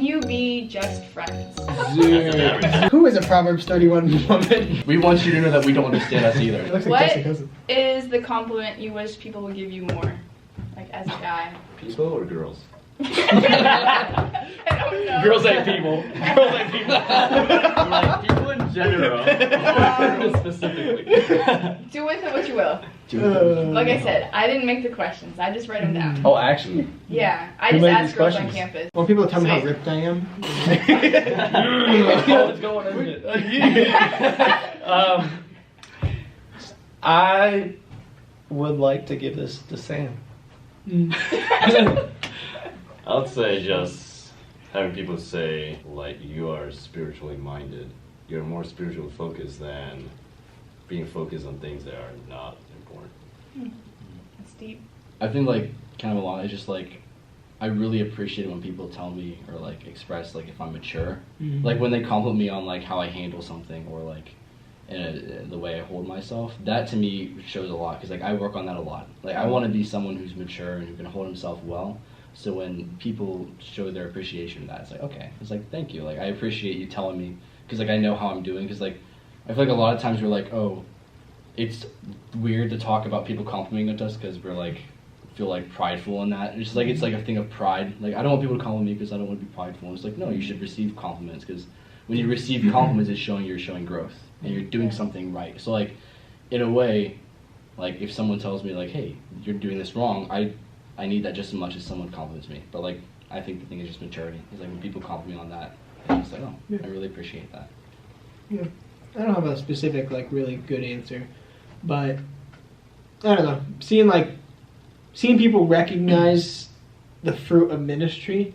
Can you be just friends? Who is a Proverbs 31 woman? We want you to know that we don't understand us either. It looks like What Jessica Cousin. is the compliment you wish people would give you more? Like as a guy. People or girls? I don't know. Girls ain't people. Girls ain't people. Like people in general. Girls specifically. Do with it what you will. Like I said, I didn't make the questions. I just write them down. Oh, actually. Yeah, I Who just made ask these girls on questions? campus. When people tell me how Sweet. ripped I am. Oh, it's going, isn't it? I would like to give this to Sam. I would say just having people say like you are spiritually minded. You're more spiritually focused than being focused on things that are not important. That's deep. I think like kind of along, it's just like I really appreciate it when people tell me or like express like if I'm mature. Like when they compliment me on like how I handle something or like the way I hold myself. That to me shows a lot because like I work on that a lot. Like I want to be someone who's mature and who can hold himself well. So when people show their appreciation of that, it's like okay, it's like thank you. Like I appreciate you telling me because like I know how I'm doing because like I feel like a lot of times we're like oh, it's weird to talk about people complimenting us because we're like feel like prideful in that. It's just like it's like a thing of pride. Like I don't want people to compliment me because I don't want to be prideful. It's like no, you should receive compliments because when you receive compliments, it's showing you're showing growth and you're doing something right. So like in a way, like if someone tells me like hey, you're doing this wrong, I need that just as much as someone compliments me. But like I think the thing is just maturity. It's like when people compliment me on that, it's just like oh, I really appreciate that. Yeah. I don't have a specific like really good answer, but I don't know. Seeing people recognize the fruit of ministry.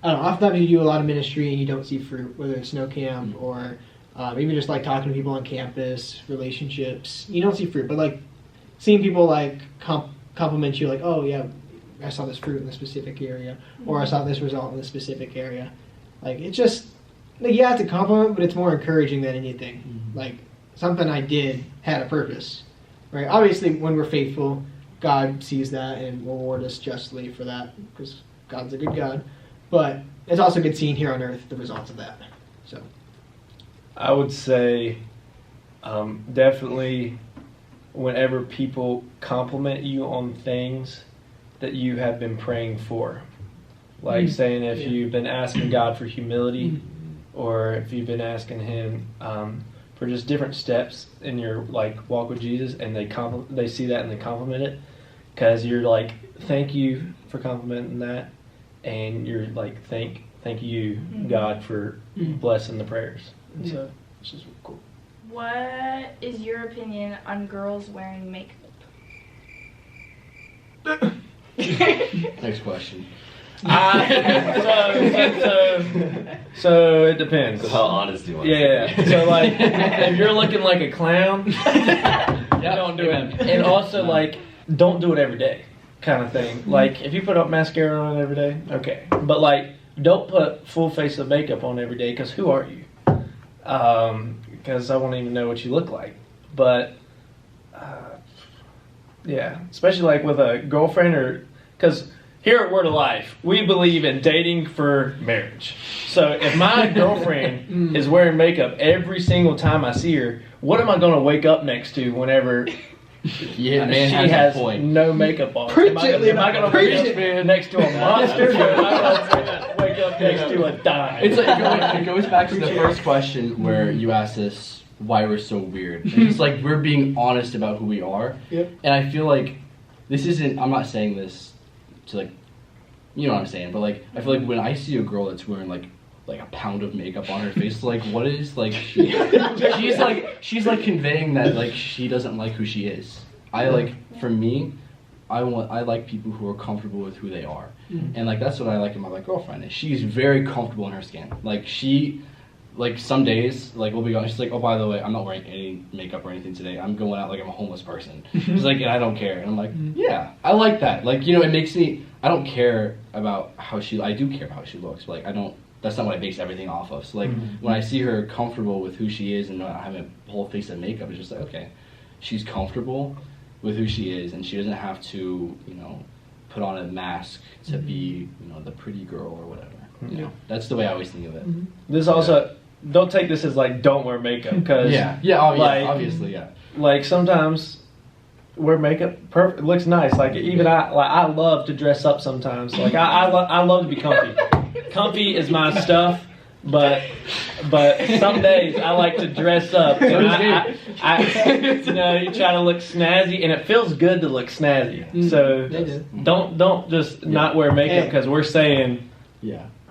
I don't know. Oftentimes you do a lot of ministry and you don't see fruit, whether it's snow camp or even just like talking to people on campus, relationships. You don't see fruit, but like seeing people like compliment you, like, oh yeah, I saw this fruit in this specific area, or I saw this result in this specific area. Like it's just like yeah, it's a compliment, but it's more encouraging than anything. Like something I did had a purpose, right? Obviously, when we're faithful, God sees that and will reward us justly for that because God's a good God. But it's also good seeing here on earth the results of that. So, I would say definitely whenever people compliment you on things that you have been praying for. Like saying if you've been asking God for humility or if you've been asking Him for just different steps in your like walk with Jesus and they see that and they compliment it because you're like, thank you for complimenting that. And you're like, thank you, God, for blessing the prayers. And so it's just cool. What is your opinion on girls wearing makeup? Next question. So it depends. So how honest do you want to Yeah. be? So like, if you're looking like a clown, don't do it. And also like, don't do it every day, kind of thing. Like if you put up mascara on every day, okay. But like, don't put full face of makeup on every day because who are you? Because I won't even know what you look like. But yeah, especially like with a girlfriend or because. Here at Word of Life, we believe in dating for marriage. So if my girlfriend is wearing makeup every single time I see her, what am I going to wake up next to whenever Yeah, man she has has a point. no makeup on? Preach Am I it, going to preach wake up next to a monster? Or am I going to wake up next to a dime? It's like it goes back to the first question where you asked us why we're so weird. And it's like we're being honest about who we are. Yep. And I feel like this isn't. I'm not saying this to like, you know what I'm saying, but like I feel like when I see a girl that's wearing like a pound of makeup on her face, like what is like she's like conveying that like she doesn't like who she is. For me, I like people who are comfortable with who they are, and like that's what I like in my like girlfriend is she's very comfortable in her skin. Like she. Like some days, like we'll be going. She's like, "Oh, by the way, I'm not wearing any makeup or anything today. I'm going out like I'm a homeless person." She's like, "And I don't care." And I'm like, "Yeah, I like that. Like, you know, it makes me. I don't care about how she. I do care about how she looks, but like I don't. That's not what I base everything off of. So like when I see her comfortable with who she is and not having a whole face of makeup, it's just like okay, she's comfortable with who she is, and she doesn't have to, you know, put on a mask to be, you know, the pretty girl or whatever. Yeah, that's the way I always think of it. This also, don't take this as like don't wear makeup because obviously, yeah. Like sometimes wear makeup perfect looks nice. Like even I love to dress up sometimes. Like I love to be comfy. Comfy is my stuff. But some days I like to dress up. And you try to look snazzy, and it feels good to look snazzy. So don't just not wear makeup because we're saying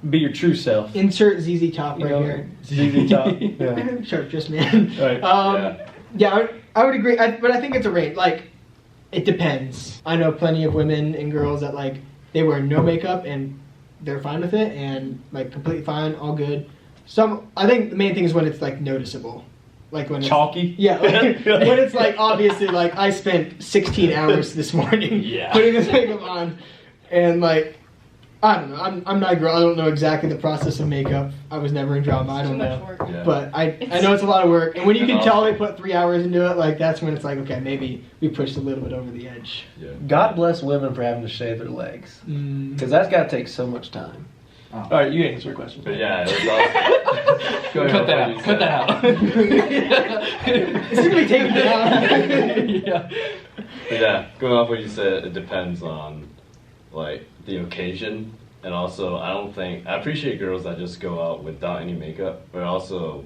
be your true self. Insert ZZ Top here. ZZ Top. Yeah. Sure, just man. Right. I would agree, but I think it's a range. Like, it depends. I know plenty of women and girls that like they wear no makeup and they're fine with it and like completely fine, all good. I think the main thing is when it's like noticeable, like when chalky. When it's like obviously like I spent 16 hours this morning putting this makeup on, and like I don't know. I'm not a girl. I don't know exactly the process of makeup. I was never in drama. I don't know. But I know it's a lot of work. And when you can tell they put 3 hours into it, like that's when it's like, okay, maybe we pushed a little bit over the edge. Yeah. God bless women for having to shave their legs. Because that's got to take so much time. Oh. All right, you answer your question. But yeah, it was awesome. Cut that out. Cut that out. It's going to be taken down. But yeah, going off what you said, it depends on like the occasion, and also I appreciate girls that just go out without any makeup, but also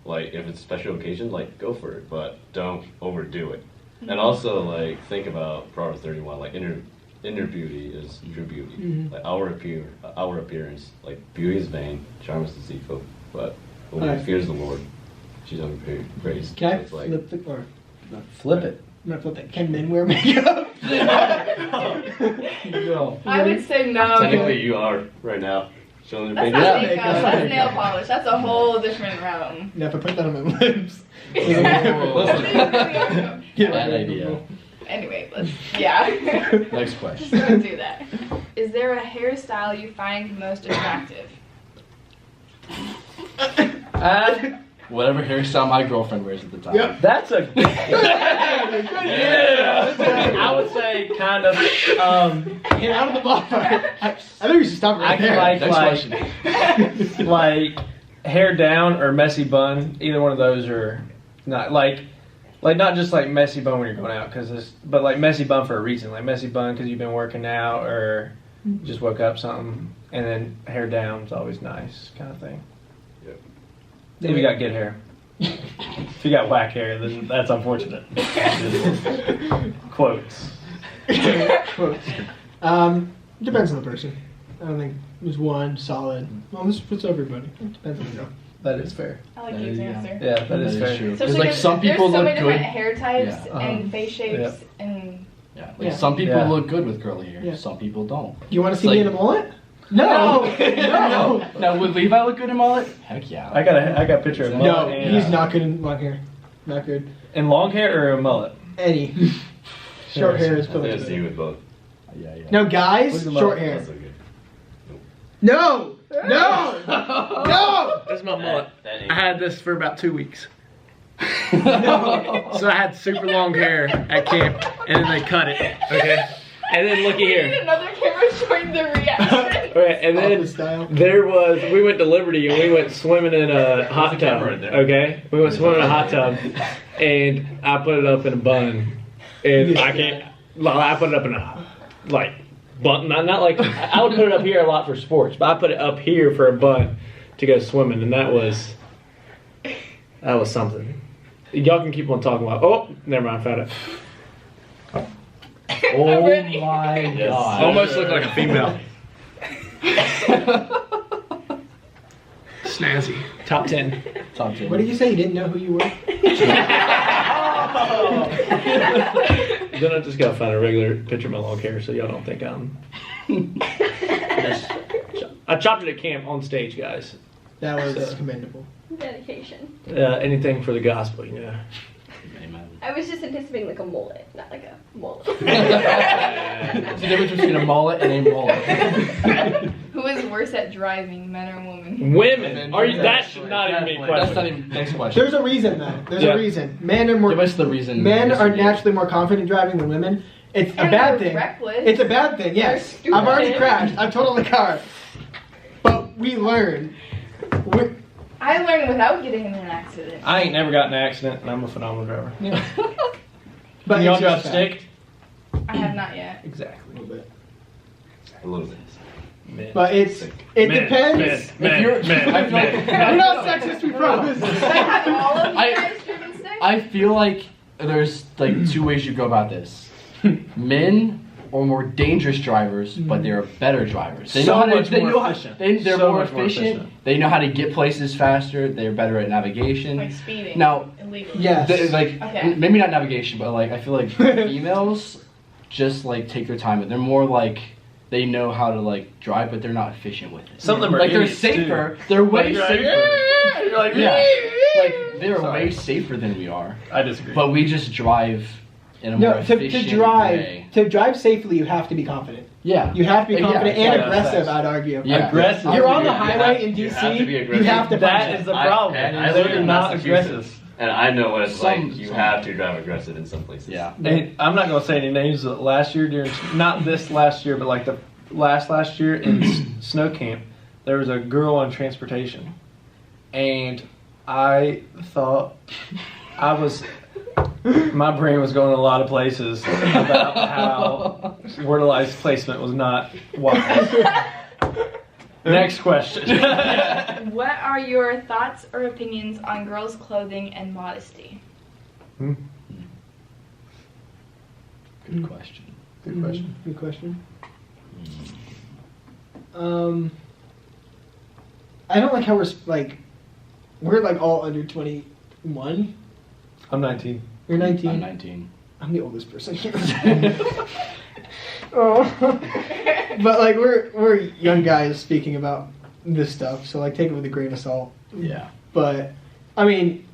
like if it's a special occasion, like go for it, but don't overdo it. And also like think about Proverbs 31, like inner beauty is true beauty. Like our appearance, like beauty is vain, charm is deceitful, but when one fears the Lord, she's gonna be praised. Can I like, flip it? I'm gonna flip it. Can men wear makeup? No. I would say no. Technically, you are right now. Showing your That's face. not makeup. That's nail polish. That's a whole different realm. Yeah, if I put that on my lips. Bad idea. Anyway, let's Next question. Just don't do that. Is there a hairstyle you find most attractive? Whatever hairstyle my girlfriend wears at the time. Yep. That's a good I would say kind of Get out of the ballpark. I think we should stop right there. Next question. like hair down or messy bun. Either one of those are not like not just like messy bun when you're going out but like messy bun for a reason. Like messy bun because you've been working out or just woke up something, and then hair down is always nice kind of thing. If you got good hair. If you got whack hair, then that's unfortunate. Quotes. Quotes. Depends on the person. I don't think there's one solid. Well, this puts everybody. It depends on the girl. That is fair. I like Keith's answer. Yeah, that is fair. Because like some people there's so look many different good. hair types and face shapes and. Some people look good with curly hair. Yeah. Some people don't. You want to see me in a mullet? No. Now would Levi look good in mullet? Heck yeah. I got a picture of mullet. No, he's not good in long hair. Not good. In long hair or a mullet? Any. Short hair is I probably see you with both. Yeah. No, guys, short hair. That's so good. No! No! This is my mullet. I had this for about 2 weeks. No. So I had super long hair at camp, and then they cut it. Okay. And then looky We need here. another camera showing the reaction. Right, and then we went to Liberty and we went swimming in a hot tub. Okay, we went swimming in a hot tub, and I put it up in a bun, and I put it up in a bun. Not like I would put it up here a lot for sports, but I put it up here for a bun to go swimming, and that was something. Y'all can keep on talking about. Oh, never mind, I found it. Oh my god. Almost looked like a female. Snazzy. Top 10. Top 10. What did you say? You didn't know who you were? Then I just gotta find a regular picture of my long hair so y'all don't think I'm. I chopped it at camp on stage, guys. That was commendable. Dedication. Anything for the gospel, you know. Amen. I was just anticipating like a mullet, not like a mullet. There's a difference between a mullet and a mullet. Who is worse at driving, men or women? Women. That should not even be a question. That's not even next question. There's a reason though. There's a reason. Men are more. Give us the reason. Men are naturally more confident driving than women. It's a bad thing. Reckless. It's a bad thing. Yes. I've already crashed. I've totaled the car. But we learn. I learned without getting in an accident. I ain't never got in an accident, and I'm a phenomenal driver. But Y'all it's drive just stick? I have not yet. Exactly. a little bit. A little bit. Man. But it depends. You're not sexist, we promise. I have all of you guys driven stick? I feel like there's like two ways you go about this. Men are more dangerous drivers, but they're better drivers. They know how to. They know how. They're more efficient. They know how to get places faster. They're better at navigation. Like speeding. Now, illegally. Yes. Okay. Maybe not navigation, but like I feel like females just like take their time. They're more like they know how to like drive, but they're not efficient with it. Some of them are like they're idiots, safer. too. They're way Like, safer. You're like, Yeah. Like they're Sorry. way safer than we are. I disagree. But we just drive in a more No, efficient to way. drive safely, you have to be confident. Yeah. You have to be Yeah, confident yeah, and yeah, aggressive, facts. I'd argue. Yeah. Aggressive. You're on the Yeah, highway in you DC, have to be you aggressive. have to that punch is it. the problem. I They're live in not Massachusetts, aggressive. and I know what it's like. You Some- have to drive aggressive in some places. Yeah. And I'm not gonna say any names, but last year during not this last year, but like the last year in snow camp, there was a girl on transportation, and I thought my brain was going a lot of places about how wordalized placement was not wise. Next question. What are your thoughts or opinions on girls' clothing and modesty? Good question. Good question. Good question. I don't like how we're like all under 21. I'm 19. You're 19. I'm 19. I'm the oldest person here. Oh. But like we're young guys speaking about this stuff, so like take it with a grain of salt. Yeah. But I mean,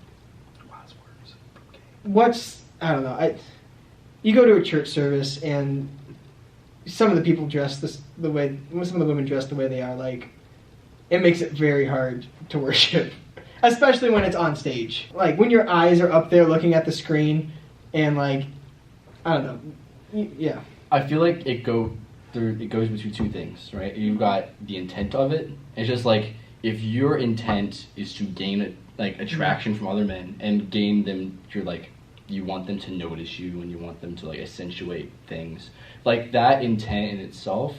I don't know. You go to a church service and some of the people dress some of the women dress the way they are. Like, it makes it very hard to worship, especially when it's on stage. Like when your eyes are up there looking at the screen, and like, I don't know. Yeah. I feel like it goes between two things, right? You've got the intent of it. It's just like if your intent is to gain attraction from other men and gain them, you want them to notice you and you want them to like accentuate things. Like that intent in itself,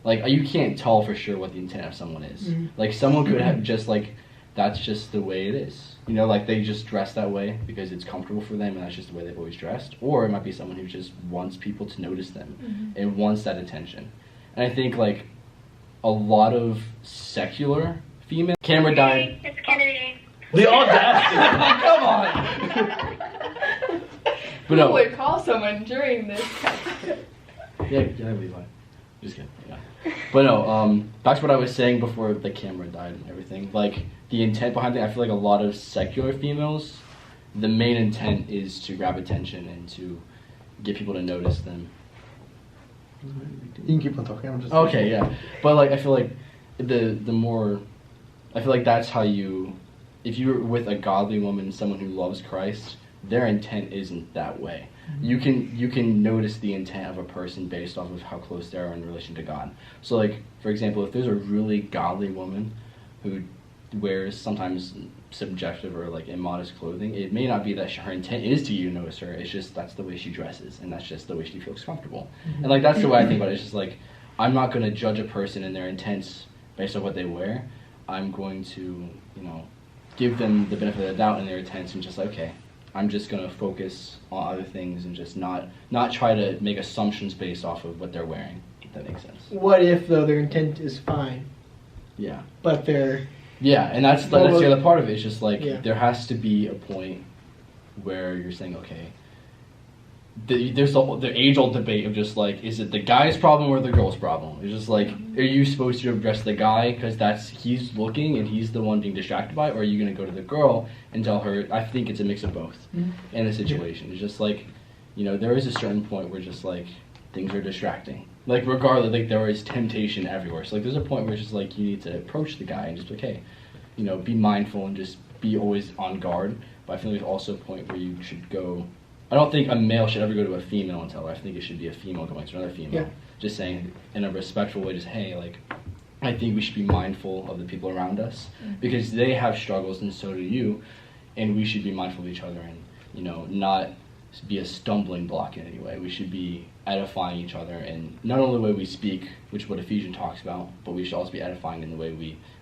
like you can't tell for sure what the intent of someone is. Like someone could have just like that's just the way it is. You know, like they just dress that way because it's comfortable for them and that's just the way they've always dressed. Or it might be someone who just wants people to notice them and wants that attention. And I think like a lot of secular female camera died. It's Kennedy. The audacity. Come on. But Who no. would call someone during this? Yeah, Levi. Just kidding. Yeah. But no, back to what I was saying before the camera died and everything. Like the intent behind it, I feel like a lot of secular females, the main intent is to grab attention and to get people to notice them. You can keep on talking. I'm just Okay, yeah. But like I feel like I feel like that's how if you're with a godly woman, someone who loves Christ, their intent isn't that way. You can notice the intent of a person based off of how close they are in relation to God. So like, for example, if there's a really godly woman who wears sometimes subjective or like immodest clothing, it may not be that her intent is to notice her. It's just that's the way she dresses and that's just the way she feels comfortable. And like that's the way I think about it. It's just like I'm not going to judge a person and their intents based on what they wear. I'm going to, give them the benefit of the doubt in their intents and just like, okay, I'm just going to focus on other things and just not try to make assumptions based off of what they're wearing, if that makes sense. What if, though, their intent is fine, Yeah. but they're... Yeah, and that's the other part of it. It's just like there has to be a point where you're saying, okay, there's the age-old debate of just like, is it the guy's problem or the girl's problem? It's just like, are you supposed to address the guy because he's looking and he's the one being distracted by it, or are you going to go to the girl and tell her? I think it's a mix of both in a situation. It's just like, there is a certain point where just like things are distracting. Like regardless, like there is temptation everywhere. So like there's a point where it's just like you need to approach the guy and just okay, be mindful and just be always on guard. But I feel like there's also a point where you should go. I don't think a male should ever go to a female and tell her. I think it should be a female going to another female. Yeah. Just saying in a respectful way, just hey, like, I think we should be mindful of the people around us because they have struggles and so do you, and we should be mindful of each other and, you know, not be a stumbling block in any way. We should be edifying each other, and not only the way we speak, which is what Ephesians talks about, but we should also be edifying in the way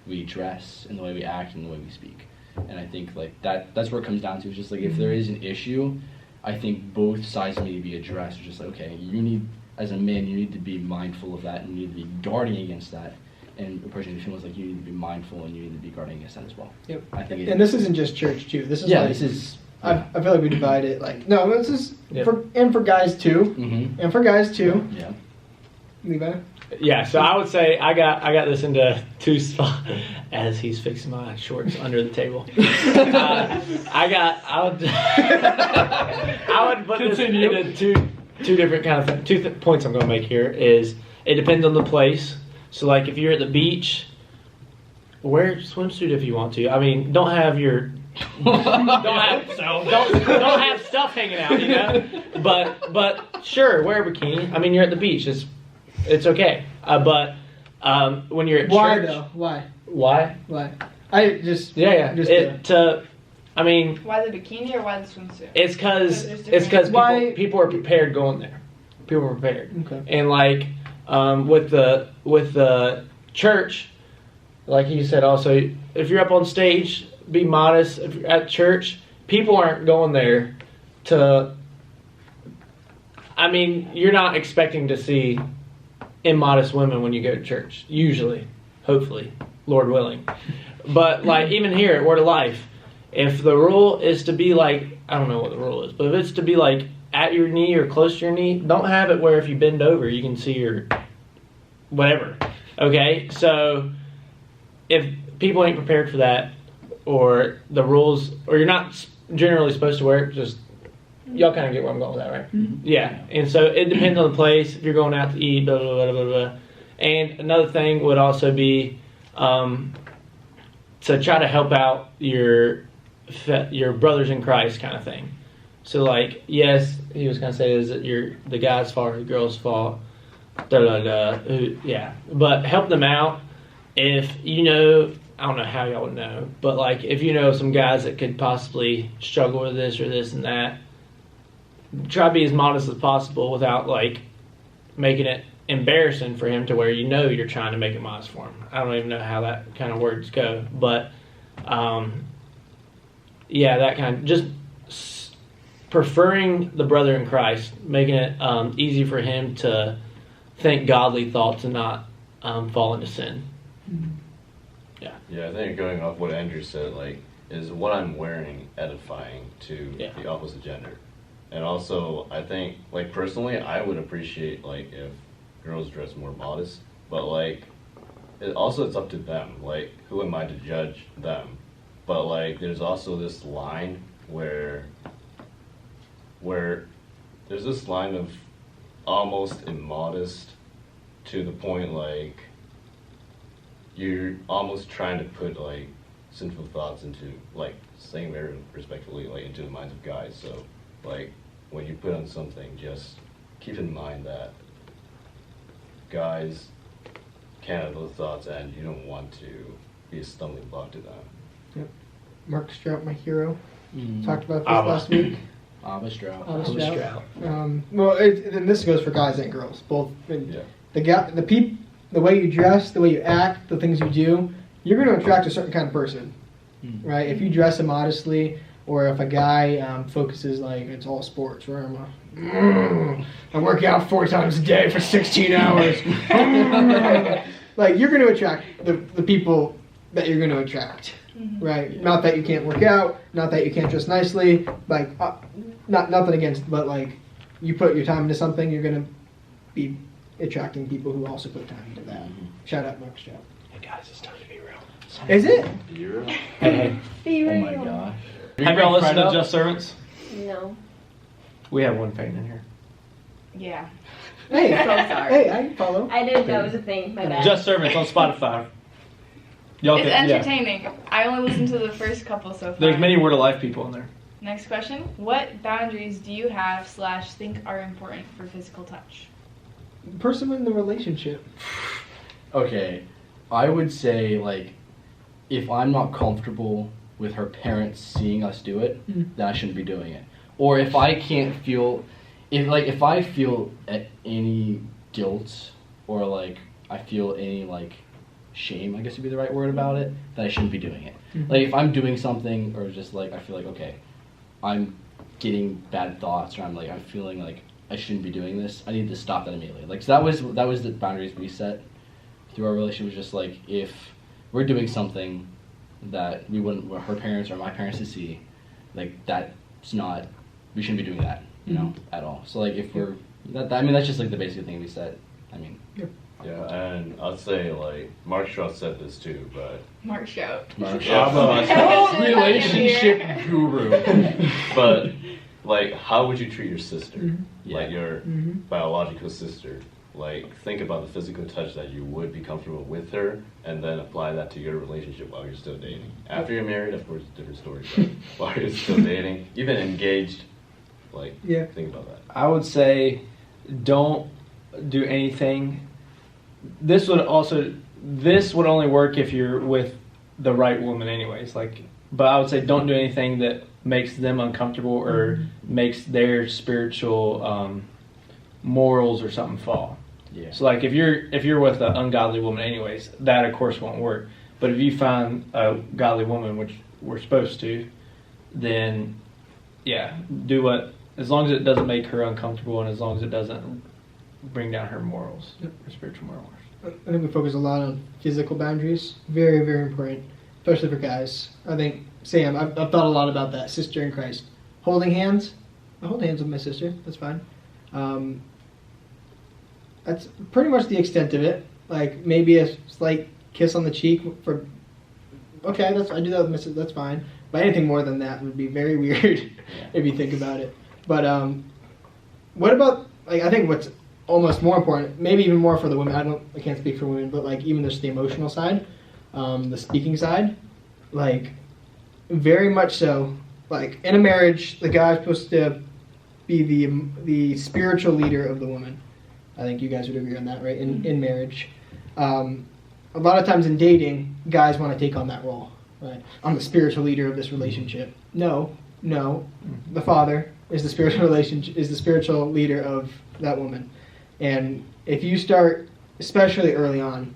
we dress, in the way we act, and the way we speak. And I think like that's where it comes down to. It's just like if there is an issue, I think both sides need to be addressed. It's just like, okay, you need, as a man, you need to be mindful of that and you need to be guarding against that. And approaching the feelings like you need to be mindful and you need to be guarding against that as well. Yep. I think and this isn't just church too. This is this is. I feel like we divide it like no. This is for guys too, and for guys too. Yeah. Levi. Yeah, so I would say I got this into two spots as he's fixing my shorts under the table. I would put this into two different kind of things. Points I'm going to make here is it depends on the place. So like if you're at the beach, wear a swimsuit if you want to. I mean, don't have stuff hanging out, you know. But sure, wear a bikini. I mean, you're at the beach. It's okay. But when you're at church, though? Why? Why? I just I mean, why the bikini or why the swimsuit? It's because people are prepared going there. People are prepared. Okay. And like with the church, like you said, also if you're up on stage, be modest. If you're at church, people aren't going there to. I mean, you're not expecting to see immodest women when you go to church. Usually, hopefully, Lord willing. But like even here at Word of Life, if the rule is to be like, I don't know what the rule is, but if it's to be like at your knee or close to your knee, don't have it where if you bend over you can see your whatever. Okay, so if people ain't prepared for that, or the rules, or you're not generally supposed to wear it, just y'all kind of get where I'm going with that, right? Mm-hmm. Yeah, and so it depends on the place. If you're going out to eat, blah blah blah blah blah. And another thing would also be to try to help out your brothers in Christ kind of thing. So like, yes, he was gonna say is that the guy's fault or the girl's fault, yeah. But help them out if you know. I don't know how y'all would know, but like if you know some guys that could possibly struggle with this or this and that, try to be as modest as possible without like making it embarrassing for him to where you know you're trying to make it modest for him. I don't even know how that kind of words go, but yeah, that kind of just preferring the brother in Christ, making it easy for him to think godly thoughts and not fall into sin. Yeah, I think going off what Andrew said, like, is what I'm wearing edifying to the opposite gender? And also, I think, like, personally, I would appreciate, like, if girls dress more modest, but, like, it's up to them. Like, who am I to judge them? But, like, there's also this line where there's this line of almost immodest to the point, like, you're almost trying to put like sinful thoughts into, like, saying very respectfully, like, into the minds of guys. So like when you put on something, just keep in mind that guys can have those thoughts and you don't want to be a stumbling block to them. Yep. Mark Strout, my hero. Talked about this last week. Abba Strout. Well, and this goes for guys and girls, both. The way you dress, the way you act, the things you do, you're going to attract a certain kind of person, right? If you dress immodestly, or if a guy focuses like it's all sports, where I work out 4 times a day for 16 hours, like you're going to attract the people that you're going to attract, right? Not that you can't work out, not that you can't dress nicely, like nothing against, but like you put your time into something, you're going to be attracting people who also put time into that. Shout out Mark Strout. Hey guys, it's time to be real. Is it? Be real. Hey. Be real. Oh my gosh. Have y'all listened to Just Servants? No. We have one fan in here. Yeah. Hey, So sorry. hey, I can follow. I didn't know it was a thing. My bad. Just Servants on Spotify. Y'all It's can, entertaining. I only listened to the first couple so far. There's many Word of Life people in there. Next question. What boundaries do you have / think are important for physical touch? Person in the relationship. Okay, I would say, like, if I'm not comfortable with her parents seeing us do it, then I shouldn't be doing it. Or if I can't feel, if I feel any guilt or, like, I feel any, like, shame, I guess would be the right word about it, then I shouldn't be doing it. Like, if I'm doing something or just, like, I feel like, okay, I'm getting bad thoughts or I'm feeling like I shouldn't be doing this, I need to stop that immediately. Like, so that was the boundaries we set through our relationship. Was just like, if we're doing something that we wouldn't want her parents or my parents to see, like, that's not, we shouldn't be doing that, you know, at all. So, like, if we're, that's just, like, the basic thing we said. I mean. Yeah, and I'd say, like, Mark Stroud said this too, but... Mark Stroud. Relationship guru. But, like, how would you treat your sister? Like, your biological sister. Like, think about the physical touch that you would be comfortable with her, and then apply that to your relationship while you're still dating. After you're married, of course, different story, but while you're still dating, even engaged, like, think about that. I would say, don't do anything. This would only work if you're with the right woman anyways. Like, but I would say don't do anything that makes them uncomfortable or makes their spiritual morals or something fall. Yeah. So, like, if you're with an ungodly woman anyways, that of course won't work. But if you find a godly woman, which we're supposed to, then do what, as long as it doesn't make her uncomfortable and as long as it doesn't bring down her morals, her spiritual morals. I think we focus a lot on physical boundaries. Very, very important, especially for guys. I think, Sam, I've thought a lot about that. Sister in Christ. Holding hands. I hold hands with my sister. That's fine. That's pretty much the extent of it. Like, maybe a slight kiss on the cheek for... Okay, I do that with my sister. That's fine. But anything more than that would be very weird if you think about it. But what about... Like, I think what's almost more important, maybe even more for the women, I can't speak for women, but, like, even just the emotional side, the speaking side, like, very much so. Like, in a marriage, the guy's supposed to be the spiritual leader of the woman. I think you guys would agree on that, right? In marriage. A lot of times in dating, guys want to take on that role, right? I'm the spiritual leader of this relationship. No, the father is the spiritual leader of that woman. And if you start, especially early on,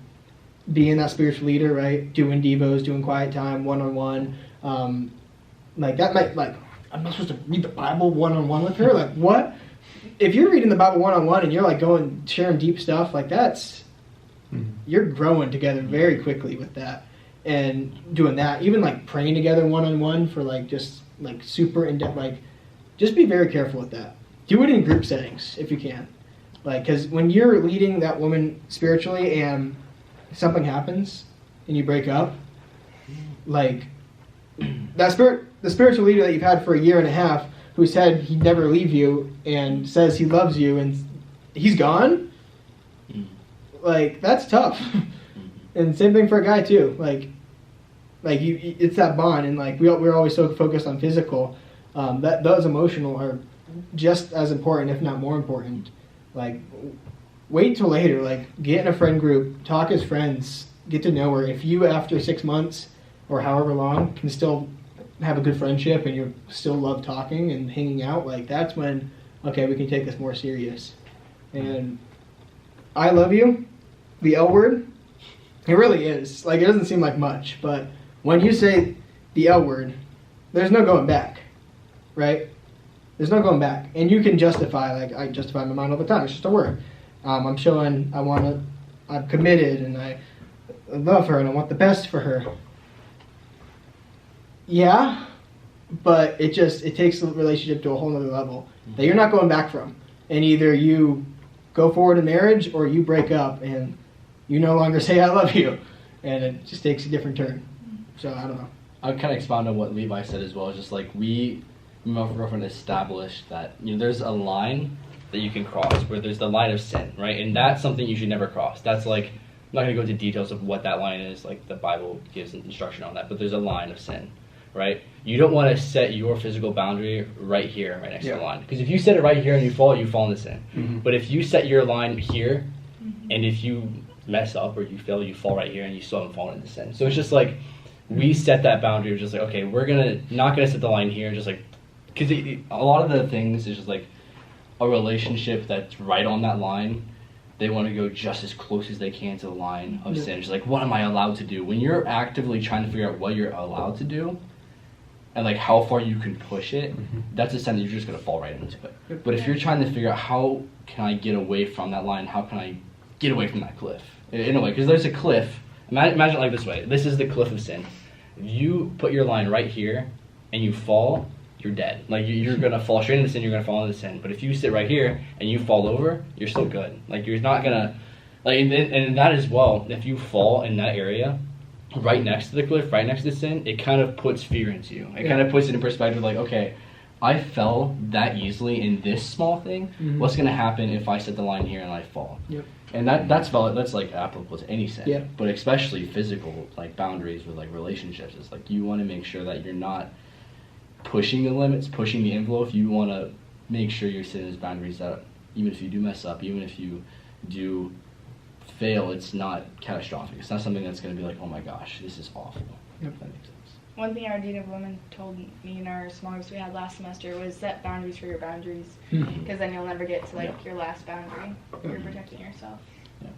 being that spiritual leader, right? Doing devos, doing quiet time, one-on-one, like, that might, like, I'm not supposed to read the Bible one-on-one with her? Like, what? If you're reading the Bible one-on-one and you're, like, sharing deep stuff, like, that's, you're growing together very quickly with that. And doing that, even, like, praying together one-on-one for, like, just, like, super in-depth, like, just be very careful with that. Do it in group settings if you can. Like, because when you're leading that woman spiritually and something happens and you break up, like, the spiritual leader that you've had for a year and a half, who said he'd never leave you and says he loves you and he's gone, like, that's tough. And same thing for a guy too. Like it's that bond, and, like, we're always so focused on physical. That those emotional are just as important, if not more important. Like, wait till later. Like, get in a friend group, talk as friends, get to know her. If you, after 6 months or however long, can still have a good friendship and you still love talking and hanging out, like, that's when, okay, we can take this more serious. And I love you, the L word, it really is. Like, it doesn't seem like much, but when you say the L word, there's no going back, right? There's no going back. And you can justify, like, I justify my mind all the time. It's just a word. I'm showing I'm committed and I love her and I want the best for her. Yeah, but it takes the relationship to a whole nother level that you're not going back from. And either you go forward in marriage or you break up and you no longer say I love you. And it just takes a different turn. So, I don't know. I would kind of expound on what Levi said as well. Just like me and my girlfriend established that, you know, there's a line that you can cross where there's the line of sin, right? And that's something you should never cross. That's like, I'm not going to go into details of what that line is. Like, the Bible gives an instruction on that. But there's a line of sin, right? You don't want to set your physical boundary right here, right next to the line. Because if you set it right here and you fall into sin. Mm-hmm. But if you set your line here, and if you mess up or you fail, you fall right here and you still haven't fallen into sin. So it's just like, we set that boundary of just like, okay, we're not gonna set the line here, just like, because a lot of the things is just like a relationship that's right on that line, they want to go just as close as they can to the line of sin. Just like, what am I allowed to do? When you're actively trying to figure out what you're allowed to do and like how far you can push it, that's a sign that you're just gonna fall right into it. But if you're trying to figure out how can I get away from that line, how can I get away from that cliff in a way, because there's a cliff. Imagine it like this way. This is the cliff of sin. If you put your line right here and you fall, you're dead. Like, you're going to fall straight into sin, you're going to fall into sin. But if you sit right here and you fall over, you're still good. Like, you're not going to, like, and that as well, if you fall in that area, right next to the cliff, right next to sin, it kind of puts fear into you. It kind of puts it in perspective, like, okay, I fell that easily in this small thing. What's going to happen if I set the line here and I fall? And that's valid. That's like applicable to any sin, but especially physical, like boundaries with like relationships. It's like you want to make sure that you're not pushing the limits, pushing the envelope. You want to make sure you're setting those boundaries that even if you do mess up, even if you do fail, it's not catastrophic. It's not something that's going to be like, oh my gosh, this is awful. If that makes sense. One thing our Dean of Women told me in our small groups we had last semester was set boundaries for your boundaries, because then you'll never get to like your last boundary. You're protecting yourself.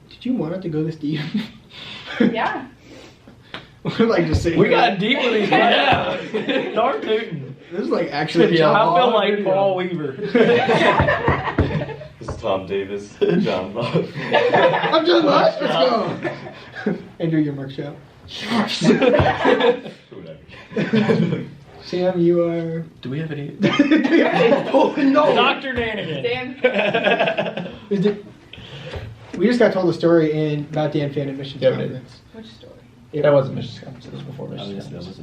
Did you want it to go this deep? Yeah. We're like just saying. We got deep with these right now. Darn tootin'. This is like actually. I feel like Paul Weaver. This is Tom Davis, John Bob. I'm John Bob. Let's go. Andrew, your mark shout. Sam, you are. Do we have any? Oh no, Dr. Nanigan. Dan. We just got told a story about Dan Fan at Missions Conference. Which story? That wasn't Missions Conference. It was before Missions Conference.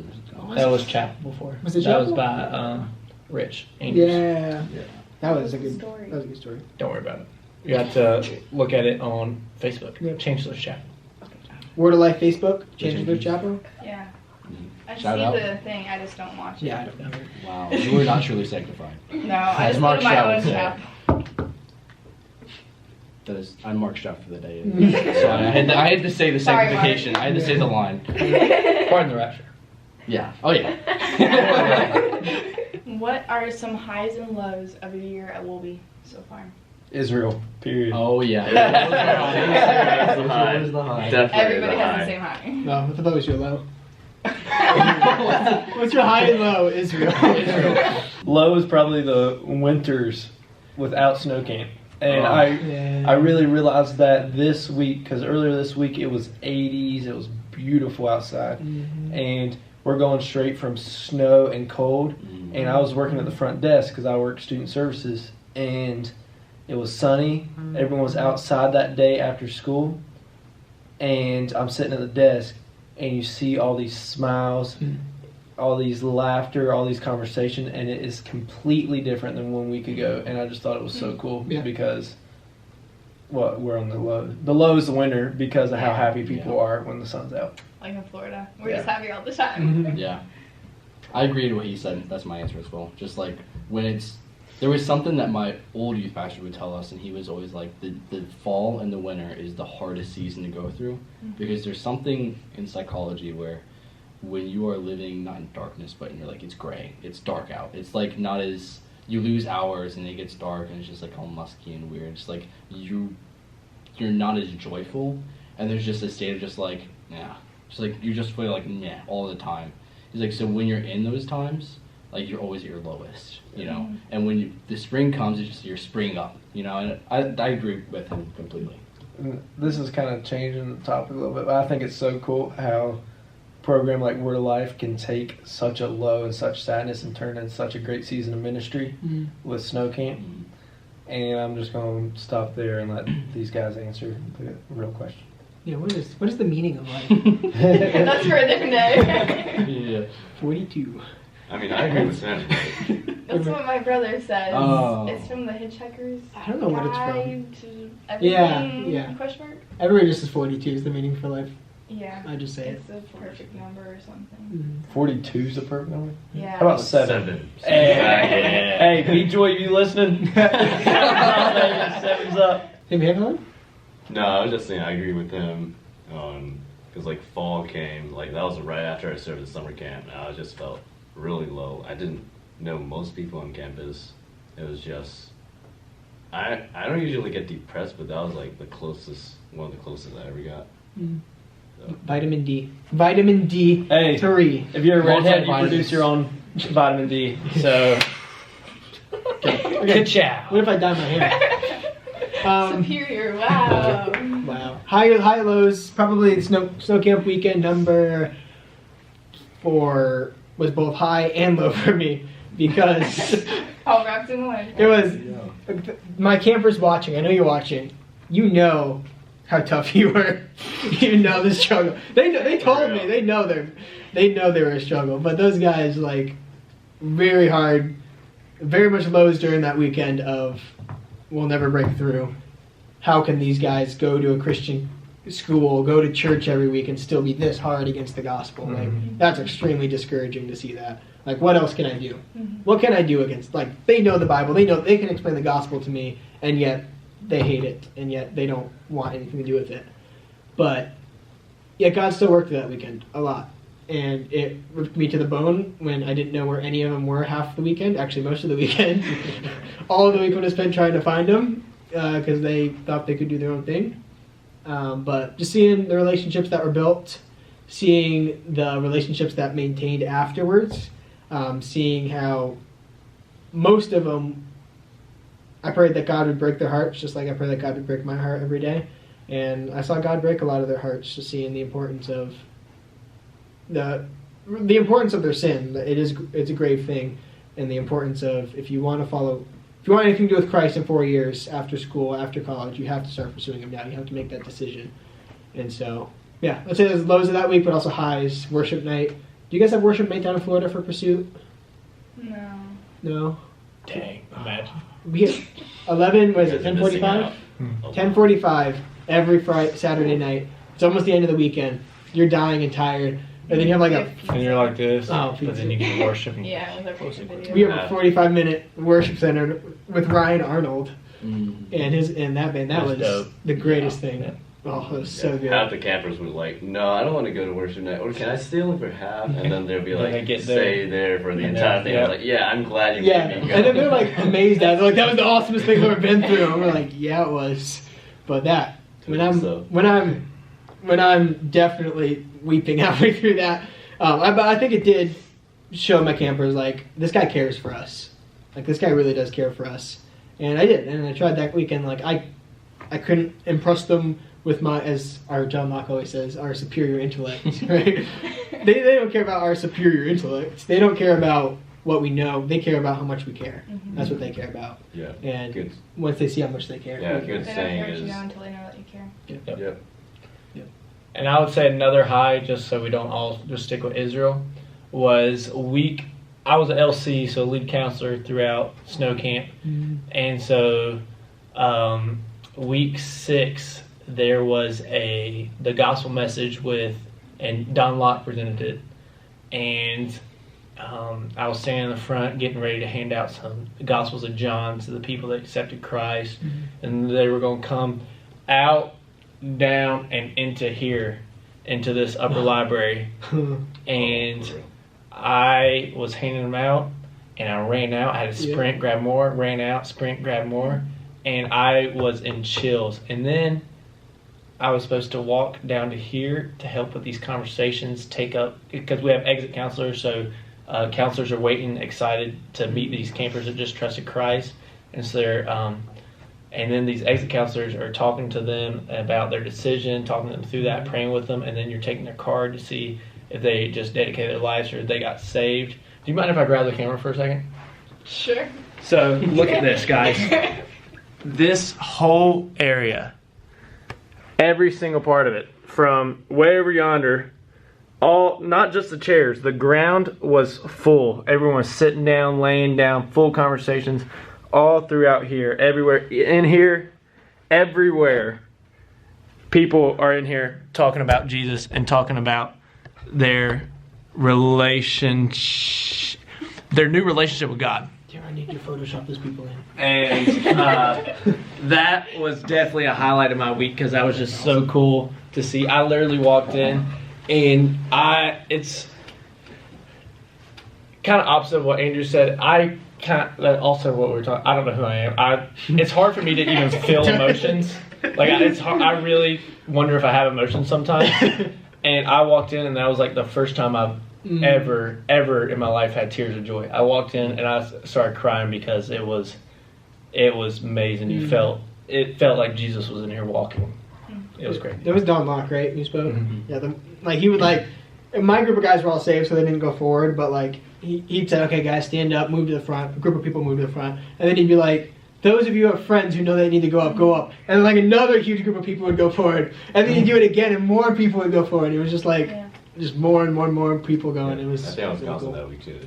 That was Chapel before. Was it That Chapel? was by Rich Andrews. Yeah. That was a good Story. That was a good story. Don't worry about it. You have to look at it on Facebook. Yep. Change those Chapel. Word of Life Facebook. Change the chapel. Yeah. I Shout see out. the thing, I just don't watch it. Yeah, I don't know. Wow, you were not truly sanctified. No, I As just Mark go to my Stroud own would say. chapel. That is, I'm Mark Stroud for the day. So I had to say the Sorry, sanctification. Mark. I had to say the line. Pardon the rapture. Yeah. Oh yeah. What are some highs and lows of your year at Wolby so far? Israel. Period. Oh yeah. High. Was the high. Definitely Everybody the has high. the same high. No, I thought that was your low. What's your high and low? Israel. Low is probably the winters without snow camp. And I really realized that this week, because earlier this week it was 80s, it was beautiful outside. And we're going straight from snow and cold. And I was working at the front desk because I work student services. And it was sunny. Everyone was outside that day after school. And I'm sitting at the desk, and you see all these smiles, all these laughter, all these conversation, and it is completely different than 1 week ago. And I just thought it was so cool because, well, we're on the low. The low is the winter because of how happy people are when the sun's out. Like in Florida. We're just happy all the time. Yeah. I agree with what he said. That's my answer as well. Just like when there was something that my old youth pastor would tell us, and he was always like, the fall and the winter is the hardest season to go through, because there's something in psychology where when you are living not in darkness, but you're like, it's gray, it's dark out, it's like not as, you lose hours and it gets dark and it's just like all musky and weird. It's like you're not as joyful, and there's just a state of just like, yeah, just like you just feel like yeah all the time. He's like, so when you're in those times, like you're always at your lowest, you know, and when the spring comes, it's just you're spring up, you know, and I agree with him completely. This is kind of changing the topic a little bit, but I think it's so cool how a program like Word of Life can take such a low and such sadness and turn into such a great season of ministry with Snow Camp. And I'm just going to stop there and let these guys answer the real question. Yeah, what is the meaning of life? That's for a different day. Yeah. 42. I mean, I agree with Sam. That's what my brother says. Oh. It's from the Hitchhiker's I don't know what it's from. Guide to Everything? Yeah. Question mark? Everybody just says 42 is the meaning for life. Yeah. I just say it. It's a perfect number or something. 42 is the perfect number? Yeah. How about 7? Hey, Hey, B-Joy, you listening? 7's up. Tim Hancock? No, I was just saying I agree with him. Because like fall came, like that was right after I served the summer camp, and I just felt really low. I didn't know most people on campus. It was just I don't usually get depressed, but that was like one of the closest I ever got. So. Vitamin D. Hey, 3. If you're a redhead, you Multivitamins. produce your own vitamin D. So, good chow. What if I dye my hair? Superior, wow. Wow. High lows, probably snow camp weekend number 4 was both high and low for me because All wrapped in one. it was my campers watching. I know you're watching. You know how tough you were. You know the struggle. They told me they know they were a struggle. But those guys like very hard, very much lows during that weekend of we'll never break through. How can these guys go to a Christian school, go to church every week, and still be this hard against the gospel? Like that's extremely discouraging to see that. Like, what else can I do? What can I do against? Like, they know the Bible, they know they can explain the gospel to me, and yet they hate it, and yet they don't want anything to do with it. But yeah, God still worked that weekend a lot, and it ripped me to the bone when I didn't know where any of them were half the weekend. Actually, most of the weekend, all of the weekend was spent trying to find them. Because they thought they could do their own thing. But just seeing the relationships that were built, seeing the relationships that maintained afterwards, seeing how most of them, I prayed that God would break their hearts, just like I pray that God would break my heart every day. And I saw God break a lot of their hearts, just seeing the importance of the importance of their sin. It's a grave thing, and the importance of if you want anything to do with Christ in 4 years after school, after college, you have to start pursuing Him now. You have to make that decision. And so, yeah, let's say there's lows of that week, but also highs. Worship night. Do you guys have worship night down in Florida for Pursuit? No. No. Dang, imagine. We get 11. What is it? You're missing 10:45. out. 10:45 every Saturday night. It's almost the end of the weekend. You're dying and tired, and then you have like a And you're like this, Oh, but then you get worship. And Yeah, with our picture video. we have a 45-minute worship center with Ryan Arnold and that band. That That's was dope. the greatest thing. Yeah. Oh, it was so good. Half the campers were like, "No, I don't want to go to worship night. Or can I stay only for half?" And then they'll be And like, they get "Stay there for the And entire then- thing." yeah. I was like, "Yeah, I'm glad you Yeah, made me go." and then they're like amazed at it. They're like, that was the awesomest thing we've ever been through. And we're like, yeah, it was. But that when I'm definitely weeping halfway through that. But I think it did show my campers like this guy cares for us. Like this guy really does care for us, and I did. And I tried that weekend. Like I couldn't impress them with my, as our John Locke always says, our superior intellect. Right? they don't care about our superior intellect. They don't care about what we know. They care about how much we care. That's what they care about. Yeah. And Good. once they see how much they care. Yeah, we good care. They don't saying care what you is. know until they know that you care. Yep. And I would say another high, just so we don't all just stick with Israel, was I was an LC, so lead counselor throughout snow camp. And so week 6, there was the gospel message and Don Locke presented it. And I was standing in the front getting ready to hand out some Gospels of John to the people that accepted Christ. And they were going to come out, down, and into this upper library. And I was handing them out, and I ran out. I had to sprint, grab more, ran out, sprint, grab more. And I was in chills. And then I was supposed to walk down to here to help with these conversations, because we have exit counselors, so counselors are waiting, excited to meet these campers that just trusted Christ. And so and then these exit counselors are talking to them about their decision, talking them through that, praying with them, and then you're taking their card to see if they just dedicated their lives or if they got saved. Do you mind if I grab the camera for a second? Sure. So look at this, guys. This whole area, every single part of it, from way over yonder, not just the chairs, the ground was full. Everyone was sitting down, laying down, full conversations, all throughout here, everywhere. In here, everywhere, people are in here talking about Jesus and talking about their new relationship with God. Here, I need to Photoshop those people in. And that was definitely a highlight of my week because that was just so cool to see. I literally walked in, and it's kind of opposite of what Andrew said. Also what we were talking. I don't know who I am. It's hard for me to even feel emotions. Like it's hard. I really wonder if I have emotions sometimes. And I walked in, and that was like the first time I've ever in my life had tears of joy. I walked in and I started crying because it was amazing. It felt like Jesus was in here walking. It was great. That was Don Locke, right? You spoke. Yeah, he would and my group of guys were all saved, so they didn't go forward. But like he'd say, "Okay, guys, stand up, move to the front." A group of people move to the front, and then he'd be like, "Those of you who have friends who know they need to go up, go up." And then like another huge group of people would go forward, and then he'd do it again, and more people would go forward. It was just like. Yeah. Just more and more people going. It was. I think I was constant that week too.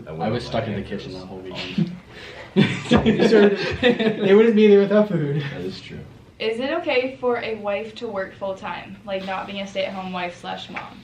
I was stuck in the kitchen that whole weekend. They wouldn't be there without food. That is true. Is it okay for a wife to work full time, like not being a stay-at-home wife /mom?